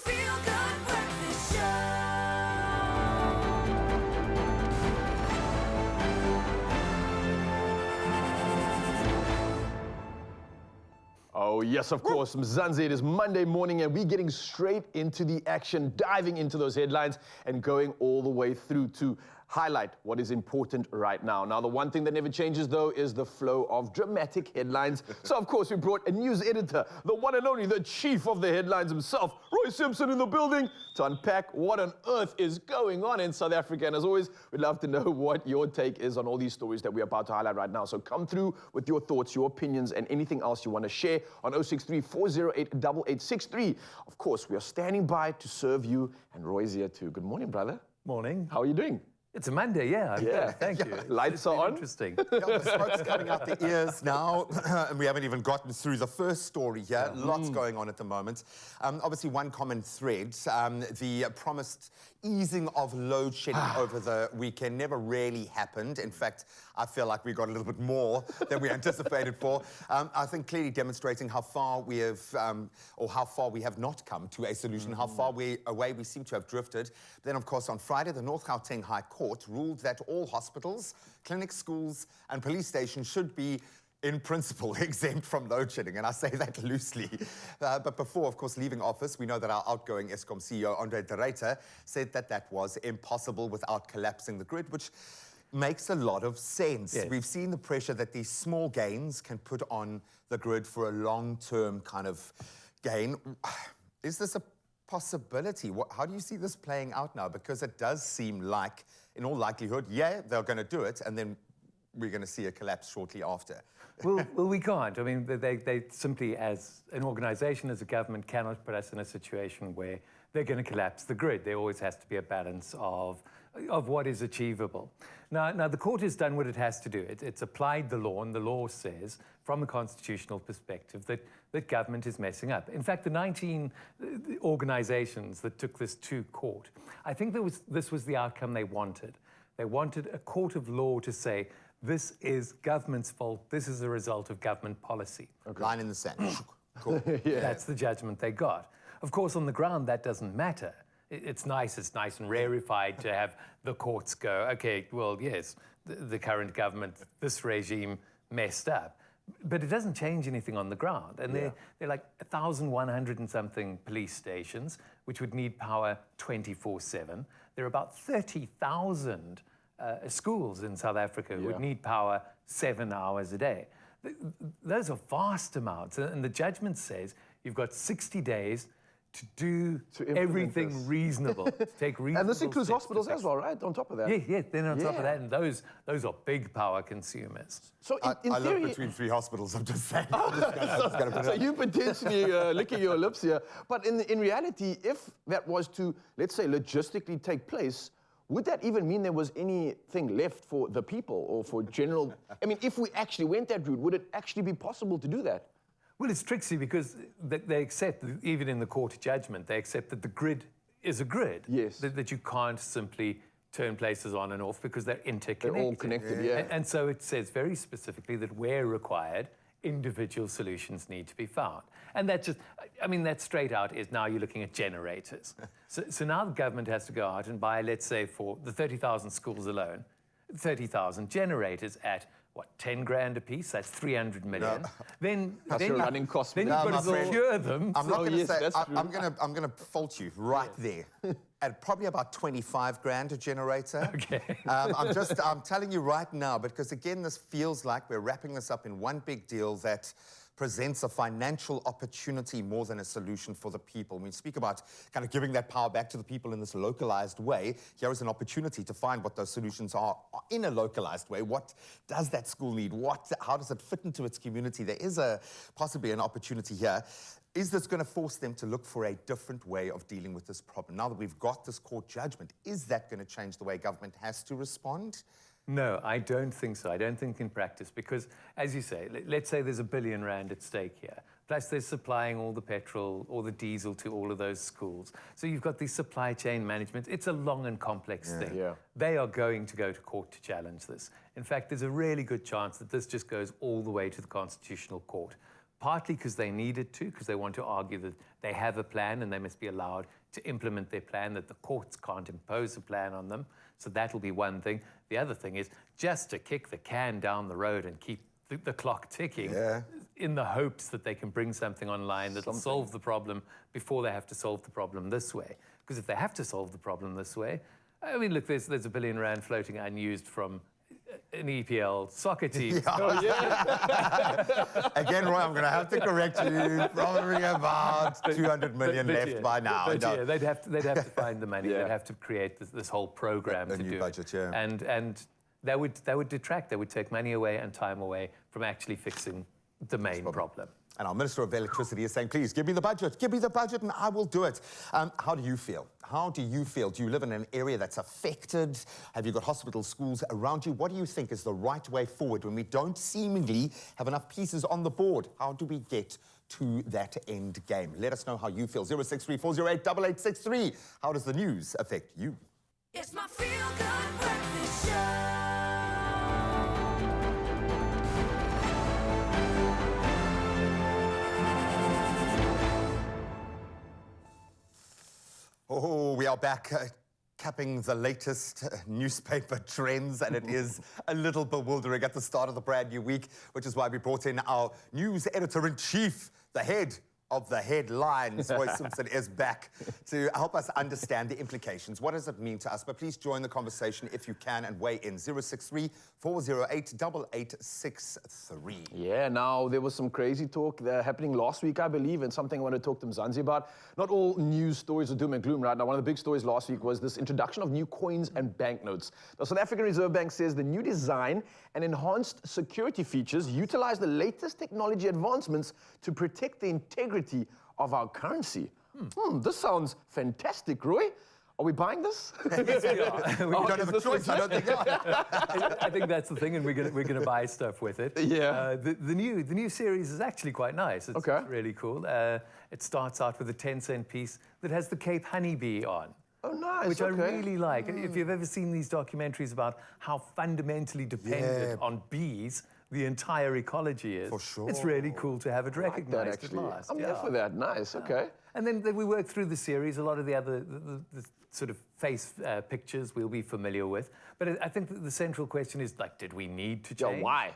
Feel Good Breakfast Show. Oh, yes, of course, Mzansi. It is Monday morning, and we're getting straight into the action, diving into those headlines and going all the way through to highlight what is important right now. Now, the one thing that never changes, though, is the flow of dramatic headlines. So, of course, we brought a news editor, the one and only, the chief of the headlines himself, Roi Simpson, in the building to unpack what on earth is going on in South Africa. And as always, we'd love to know what your take is on all these stories that we're about to highlight right now. So come through with your thoughts, your opinions, and anything else you want to share on 063-408-8863. Of course, we are standing by to serve you, and Roy's here too. Good morning, brother. Morning. How are you doing? It's a Monday, yeah. Yeah. Thank you. Lights are on. Interesting. Yeah, the smoke's coming out the ears now, and we haven't even gotten through the first story here. Lots going on at the moment. Obviously, one common thread, the promised easing of load shedding over the weekend never really happened. In fact, I feel like we got a little bit more than we anticipated for. I think clearly demonstrating how far we have, or how far we have not come to a solution, how far away we seem to have drifted. Then, of course, on Friday, the North Gauteng High Court ruled that all hospitals, clinics, schools, and police stations should be, in principle, exempt from load shedding, and I say that loosely. But before, of course, leaving office, we know that our outgoing Eskom CEO, Andre de Ruyter, said that that was impossible without collapsing the grid, which makes a lot of sense. Yes. We've seen the pressure that these small gains can put on the grid for a long-term kind of gain. Is this a possibility? How do you see this playing out now? Because it does seem like, in all likelihood, yeah, they're going to do it, and then we're going to see a collapse shortly after. Well, we can't. I mean, they simply, as an organization, as a government, cannot put us in a situation where they're going to collapse the grid. There always has to be a balance of what is achievable. Now, the court has done what it has to do. It's applied the law, and the law says, from a constitutional perspective, that government is messing up. In fact, the 19 organizations that took this to court, I think this was the outcome they wanted. They wanted a court of law to say, this is government's fault, this is a result of government policy. Okay. Line in the sand. Cool. Yeah. That's the judgment they got. Of course, on the ground, that doesn't matter. It's nice and rarefied to have the courts go, okay, well, yes, the current government, this regime messed up. But it doesn't change anything on the ground. And they're like 1,100 and something police stations, which would need power 24/7. There are about 30,000 schools in South Africa who would need power 7 hours a day. Those are vast amounts. And the judgment says you've got 60 days to do everything reasonable, to take reasonable And this includes steps hospitals as well, right? On top of that. Yeah, then on top of that, and those are big power consumers. So in I theory, live between 3 hospitals, I'm just saying. so you potentially licking your lips here. But in reality, if that was to, let's say, logistically take place, would that even mean there was anything left for the people or for general? I mean, if we actually went that route, would it actually be possible to do that? Well, it's tricky because they accept, even in the court judgment, they accept that the grid is a grid. Yes. That you can't simply turn places on and off because they're interconnected. They're all connected, yeah. And so it says very specifically that where required, individual solutions need to be found. And that just, I mean, that straight out is now you're looking at generators. So now the government has to go out and buy, let's say, for the 30,000 schools alone, 30,000 generators at, what, 10 grand a piece? That's 300 million. No. Then your running costs. Then you've got to secure them. I'm not going to say, that's true. I'm going to fault you right there. At probably about 25 grand a generator. Okay. I'm telling you right now, because again, this feels like we're wrapping this up in one big deal that presents a financial opportunity more than a solution for the people. When we speak about kind of giving that power back to the people in this localized way, here is an opportunity to find what those solutions are in a localized way. What does that school need? How does it fit into its community? There is possibly an opportunity here. Is this going to force them to look for a different way of dealing with this problem? Now that we've got this court judgment, is that going to change the way government has to respond? No, I don't think so. I don't think in practice, because, as you say, let's say there's R1 billion at stake here. Plus, they're supplying all the petrol or the diesel to all of those schools. So you've got the supply chain management. It's a long and complex thing. Yeah. They are going to go to court to challenge this. In fact, there's a really good chance that this just goes all the way to the Constitutional Court. partly because they needed to, because they want to argue that they have a plan and they must be allowed to implement their plan, that the courts can't impose a plan on them. So that'll be one thing. The other thing is just to kick the can down the road and keep the clock ticking in the hopes that they can bring something online that'll solve the problem before they have to solve the problem this way. Because if they have to solve the problem this way, I mean, look, there's R1 billion floating unused from an EPL soccer team. Again, Roy, I'm going to have to correct you. Probably about 200 million left by now. But yeah, they'd have to find the money. Yeah. They'd have to create this whole program A to new do budget, it. yeah. And that would detract. That would take money away and time away from actually fixing the main problem. And our Minister of Electricity is saying, please, give me the budget, and I will do it. How do you feel? How do you feel? Do you live in an area that's affected? Have you got hospitals, schools around you? What do you think is the right way forward when we don't seemingly have enough pieces on the board? How do we get to that end game? Let us know how you feel. 063-408-8863. How does the news affect you? It's my feel-good breakfast show. Oh, we are back capping the latest newspaper trends, and it is a little bewildering at the start of the brand new week, which is why we brought in our news editor-in-chief, the head of the headlines. Roi Simpson is back to help us understand the implications. What does it mean to us? But please join the conversation if you can and weigh in. 063-408-8863. Yeah, now there was some crazy talk happening last week, I believe, and something I want to talk to Mzansi about. Not all news stories are doom and gloom right now. One of the big stories last week was this introduction of new coins and banknotes. The South African Reserve Bank says the new design and enhanced security features utilize the latest technology advancements to protect the integrity of our currency. This sounds fantastic, Roy. Are we buying this? Yes, we are. We don't have a choice, I don't think. I think that's the thing, and we're gonna buy stuff with it. Yeah. The new series is actually quite nice. It's Okay. really cool. It starts out with a 10-cent piece that has the Cape honeybee on. Oh, nice. Which I okay. really like. If you've ever seen these documentaries about how fundamentally dependent on bees the entire ecology is, For sure. it's really cool to have it That recognized at actually. last. I'm there for that. Nice. Okay. And then we work through the series. A lot of the other the sort of face pictures we'll be familiar with. But I think that the central question is, like, did we need to change? Yeah, why?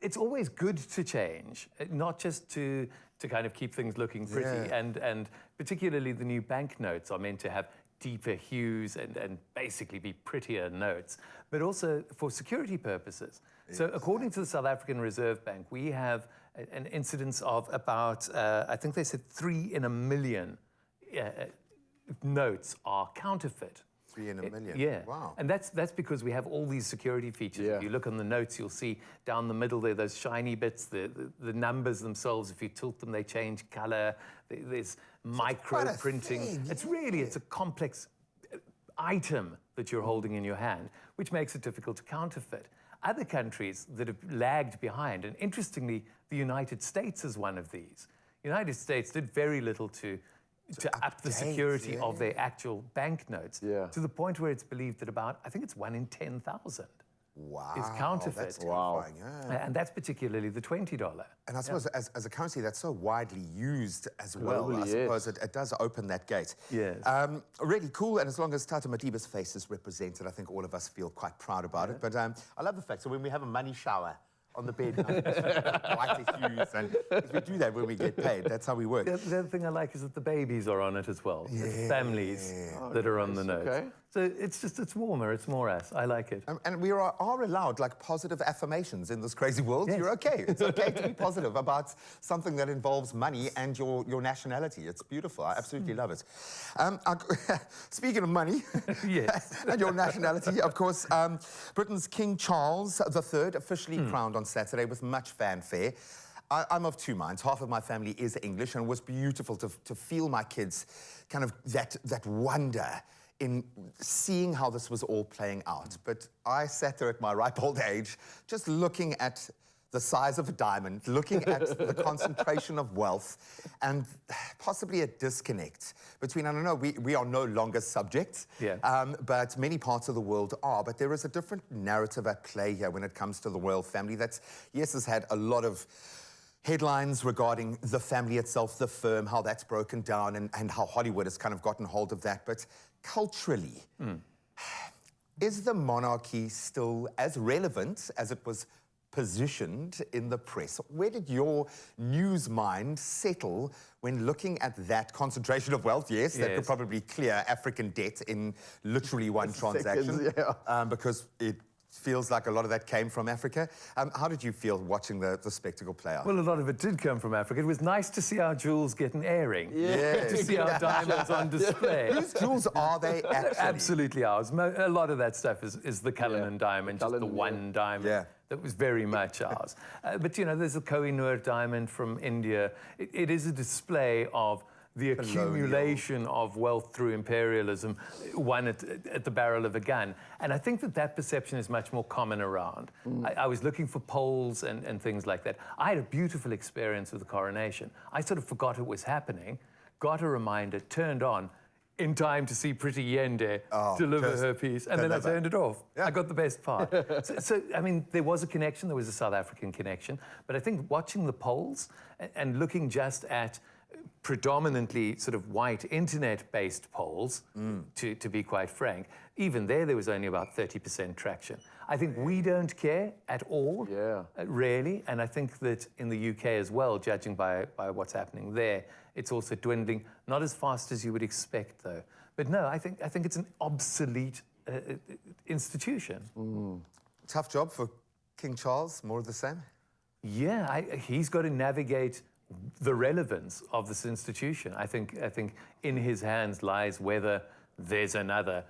It's always good to change, not just to kind of keep things looking pretty. And particularly the new banknotes are meant to have deeper hues and basically be prettier notes, but also for security purposes. So according to the South African Reserve Bank, we have an incidence of about, I think they said 3 in a million notes are counterfeit. 3 in a million. Yeah. Wow. And that's because we have all these security features. Yeah. If you look on the notes, you'll see down the middle there, those shiny bits, the numbers themselves, if you tilt them, they change color. There's micro quite a printing. thing, It's a complex item that you're holding in your hand, which makes it difficult to counterfeit. Other countries that have lagged behind, and interestingly, the United States is one of these. The United States did very little to up the update, security of their actual banknotes, Yeah. to the point where it's believed that about, I think it's 1 in 10,000 Wow. is counterfeit. That's terrifying, yeah. And that's particularly the $20. And I suppose as a currency that's so widely used as well, Globally, I suppose it does open that gate. Yes. Really cool, and as long as Tata Madiba's face is represented, I think all of us feel quite proud about it. But I love the fact, so when we have a money shower on the bed, whiter hues, and we do that when we get paid. That's how we work. The other thing I like is that the babies are on it as well. It's families that are on the notes. okay. So it's warmer, it's more us. I like it. And we are allowed like positive affirmations in this crazy world. Yes. You're okay. It's okay to be positive about something that involves money and your nationality. It's beautiful. I absolutely love it. Speaking of money Yes. and your nationality, of course, Britain's King Charles III officially crowned on Saturday with much fanfare. I'm of two minds. Half of my family is English, and it was beautiful to feel my kids kind of that wonder in seeing how this was all playing out. But I sat there at my ripe old age, just looking at the size of a diamond, looking at the concentration of wealth, and possibly a disconnect between, I don't know, we are no longer subjects, but many parts of the world are. But there is a different narrative at play here when it comes to the royal family that's, yes, has had a lot of headlines regarding the family itself, the firm, how that's broken down and how Hollywood has kind of gotten hold of that. But culturally, is the monarchy still as relevant as it was positioned in the press? Where did your news mind settle when looking at that concentration of wealth? Yes, that could probably clear African debt in literally one transaction, because it feels like a lot of that came from Africa. How did you feel watching the spectacle play out? Well, a lot of it did come from Africa. It was nice to see our jewels get an airing. Yes. To see our diamonds on display. Whose jewels are they actually? Absolutely ours. A lot of that stuff is the Cullinan diamond, just the one diamond that was very much ours. But, you know, there's a Kohinoor diamond from India. It is a display of the accumulation of wealth through imperialism, won at the barrel of a gun. And I think that perception is much more common around. I was looking for polls and things like that. I had a beautiful experience with the coronation. I sort of forgot it was happening, got a reminder, turned on, in time to see Pretty Yende deliver her piece, and then I turned it off. I got the best part. so, I mean, there was a connection, there was a South African connection, but I think watching the polls and looking just at predominantly sort of white internet-based polls, to be quite frank, even there was only about 30% traction. I think we don't care at all, really, and I think that in the UK as well, judging by what's happening there, it's also dwindling, not as fast as you would expect, though. But no, I think it's an obsolete institution. Tough job for King Charles, more of the same? Yeah, he's got to navigate the relevance of this institution. I think in his hands lies whether there's another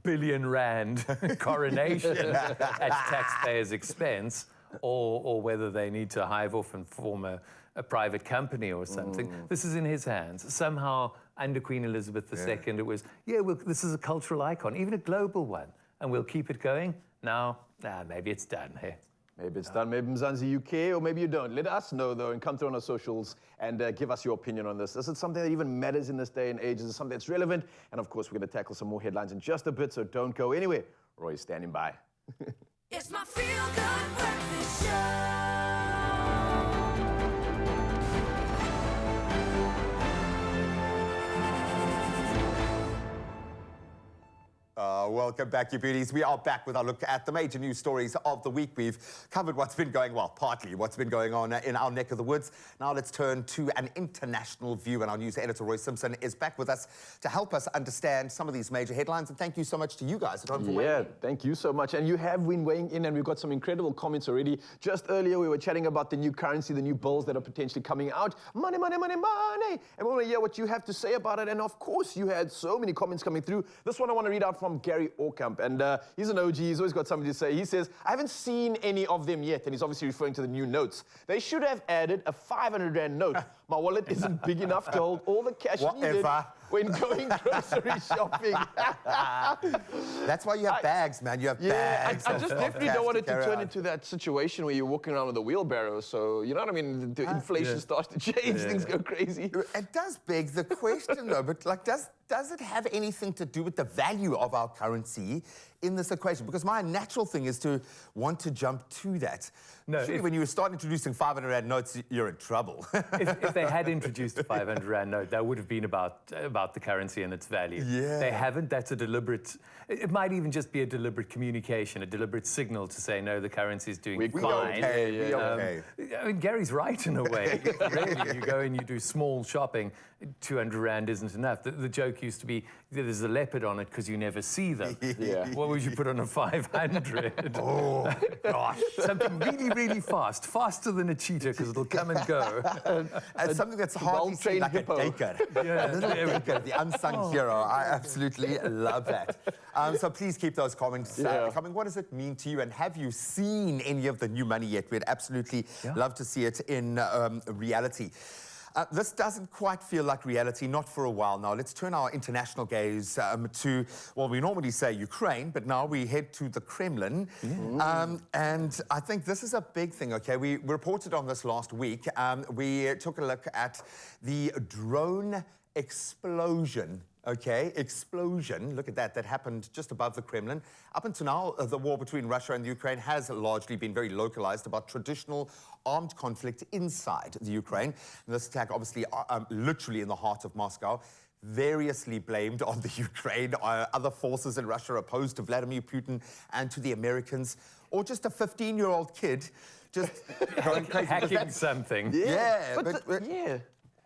billion rand coronation at taxpayers' expense, or whether they need to hive off and form a private company or something. This is in his hands. Somehow, under Queen Elizabeth II, it was, this is a cultural icon, even a global one, and we'll keep it going. Now, maybe it's done here. Maybe it's done, maybe Mzansi UK, or maybe you don't. Let us know, though, and come through on our socials and give us your opinion on this. Is it something that even matters in this day and age? Is it something that's relevant? And, of course, we're going to tackle some more headlines in just a bit, so don't go anywhere. Roy is standing by. It's my feel-good breakfast show. Welcome back, you beauties. We are back with our look at the major news stories of the week. We've covered what's been going, well, partly what's been going on in our neck of the woods. Now let's turn to an international view, and our news editor, Roi Simpson, is back with us to help us understand some of these major headlines. And thank you so much to you guys at home for weighing in. Thank you so much. And you have been weighing in, and we've got some incredible comments already. Just earlier, we were chatting about the new currency, the new bills that are potentially coming out. Money, money, money, money. And we want to hear what you have to say about it. And of course, you had so many comments coming through. This one I want to read out from Gary Orkamp, and he's an OG, he's always got something to say. He says, I haven't seen any of them yet, and he's obviously referring to the new notes. They should have added a 500 Rand note. My wallet isn't big enough to hold all the cash needed when going grocery shopping. That's why you have bags, man. You have bags. I just definitely don't want it to turn into that situation where you're walking around with a wheelbarrow. So, you know what I mean? The inflation starts to change, things go crazy. It does beg the question, though, but like, does it have anything to do with the value of our currency in this equation? Because my natural thing is to want to jump to that. No, surely when you start introducing 500 Rand notes, you're in trouble. if they had introduced a 500 Rand note, that would have been about the currency and its value. They haven't. That's a deliberate, it might even just be a deliberate communication, a deliberate signal to say, no, the currency is doing fine. Okay. I mean, Gary's right in a way. Really, you go and you do small shopping, 200 Rand isn't enough. The joke used to be, there's a leopard on it because you never see them. What would you put on a 500? Oh, gosh. Something really, really fast. Faster than a cheetah because it'll come and go. And something that's hardly seen, like hippo. A daker. A little daker, the unsung hero. I absolutely love that. So please keep those comments coming. What does it mean to you? And have you seen any of the new money yet? We'd absolutely love to see it in reality. This doesn't quite feel like reality, not for a while now. Let's turn our international gaze to, well, we normally say Ukraine, but now we head to the Kremlin. And I think this is a big thing, okay? We reported on this last week. We took a look at the drone explosion, Okay, explosion. Look at that. That happened just above the Kremlin. Up until now, the war between Russia and Ukraine has largely been very localized about traditional armed conflict inside the Ukraine. And this attack, obviously, literally in the heart of Moscow, variously blamed on the Ukraine, other forces in Russia opposed to Vladimir Putin and to the Americans, or just a 15-year-old kid just going crazy. Hacking something. Yeah, yeah.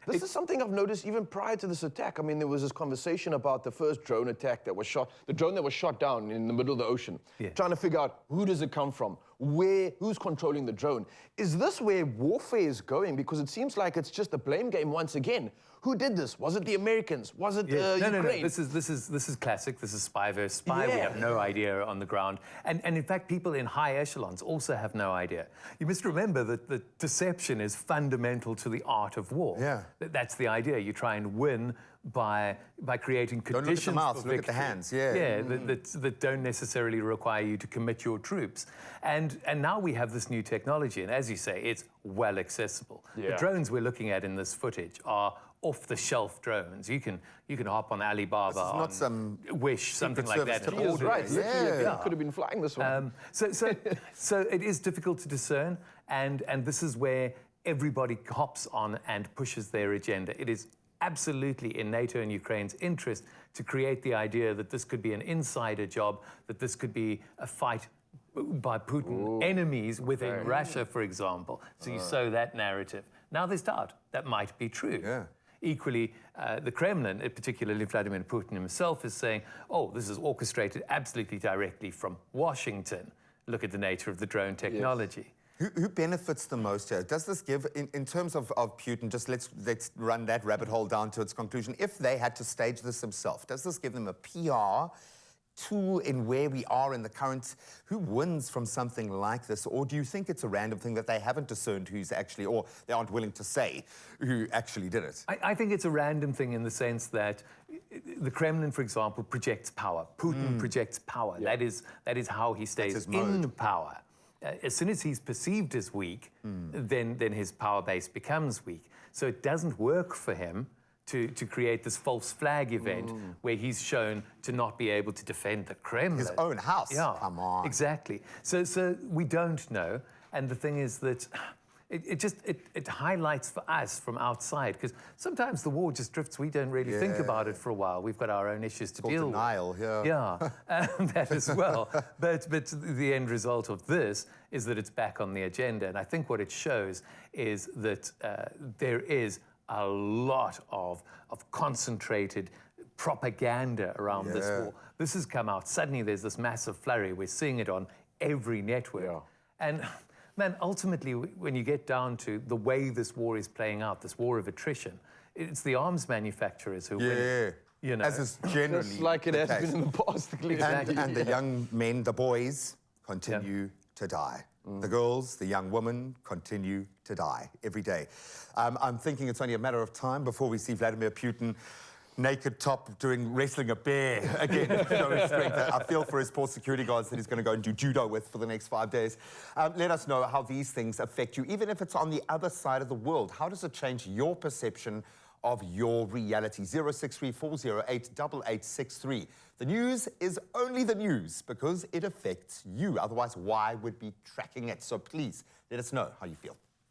This is something I've noticed even prior to this attack. I mean, there was this conversation about the first drone attack that was shot, the drone that was shot down in the middle of the ocean, trying to figure out who does it come from, who's controlling the drone. Is this where warfare is going? Because it seems like it's just a blame game once again. Who did this? Was it the Americans? Was it Ukraine? No. This is classic. This is spy versus spy. We have no idea on the ground. And in fact, people in high echelons also have no idea. You must remember that the deception is fundamental to the art of war. Yeah. That's the idea. You try and win by creating conditions. Don't look at the mouth, for look at the victory. hands. Yeah. Yeah, that don't necessarily require you to commit your troops. And now we have this new technology, and as you say, it's well accessible. The drones we're looking at in this footage are off-the-shelf drones. You can hop on Alibaba, This is not some Wish, something like that. service and to order Right, it. literally, I could have been flying this one. So it is difficult to discern, and this is where everybody hops on and pushes their agenda. It is absolutely in NATO and Ukraine's interest to create the idea that this could be an insider job, that this could be a fight by Putin enemies within Russia, for example. So you sow that narrative. Now there's doubt. That might be true. Yeah. Equally, the Kremlin, particularly Vladimir Putin himself, is saying, oh, this is orchestrated absolutely directly from Washington. Look at the nature of the drone technology. Who benefits the most here? Does this give, in terms of Putin, just let's run that rabbit hole down to its conclusion. If they had to stage this themselves, does this give them a PR tool in where we are in the current? Who wins from something like this? Or do you think it's a random thing that they haven't discerned who's actually, or they aren't willing to say who actually did it? I think it's a random thing in the sense that the Kremlin, for example, projects power. Putin projects power. That is how he stays in power. As soon as he's perceived as weak, then his power base becomes weak. So it doesn't work for him to create this false flag event where he's shown to not be able to defend the Kremlin. His own house. Yeah, Come on. Exactly. So we don't know. And the thing is that it highlights for us from outside, because sometimes the war just drifts. We don't really think about it for a while. We've got our own issues to deal with. Denial, Yeah, that as well. But the end result of this is that it's back on the agenda. And I think what it shows is that there is a lot of concentrated propaganda around this war. This has come out. Suddenly there's this massive flurry. We're seeing it on every network. Yeah. And man, ultimately, when you get down to the way this war is playing out, this war of attrition, it's the arms manufacturers who win. You know, as is generally Just like it has been in the past. Exactly. And the young men, the boys, continue to die. The girls, the young women, continue to die every day. I'm thinking it's only a matter of time before we see Vladimir Putin naked top wrestling a bear again, showing strength. I feel for his poor security guards that he's going to go and do judo with for the next 5 days. Let us know how these things affect you, even if it's on the other side of the world. How does it change your perception of your reality? 063-408-8863. The news is only the news because it affects you. Otherwise, why would be tracking it? So please let us know how you feel.